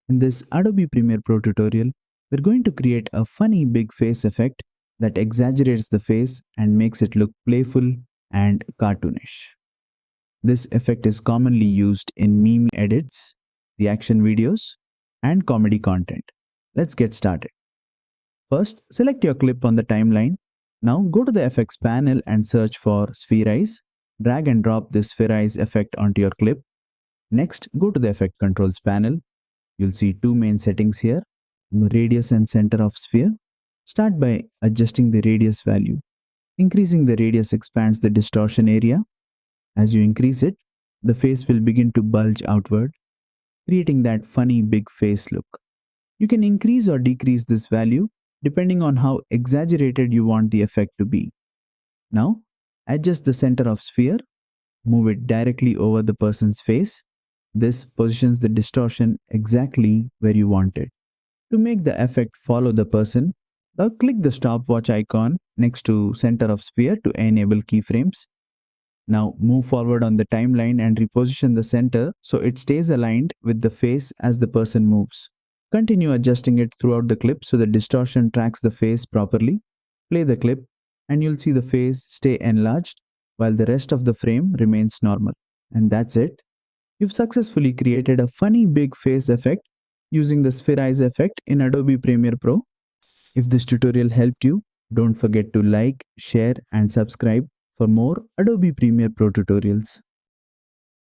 In this Adobe Premiere Pro tutorial, we're going to create a funny big face effect that exaggerates the face and makes it look playful and cartoonish. This effect is commonly used in meme edits, reaction videos, and comedy content. Let's get started. First, select your clip on the timeline. Now go to the effects panel and search for Spherize. Drag and drop this Spherize effect onto your clip. Next, go to the effect controls panel. You'll see two main settings here, the radius and center of sphere. Start by adjusting the radius value. Increasing the radius expands the distortion area. As you increase it, the face will begin to bulge outward, creating that funny big face look. You can increase or decrease this value depending on how exaggerated you want the effect to be. Now, adjust the center of sphere, move it directly over the person's face. This positions the distortion exactly where you want it. To make the effect follow the person, click the stopwatch icon next to center of sphere to enable keyframes. Now move forward on the timeline and reposition the center so it stays aligned with the face as the person moves. Continue adjusting it throughout the clip so the distortion tracks the face properly. Play the clip and you'll see the face stay enlarged while the rest of the frame remains normal. And that's it. You've successfully created a funny big face effect using the Spherize effect in Adobe Premiere Pro. If this tutorial helped you, don't forget to like, share and subscribe for more Adobe Premiere Pro tutorials.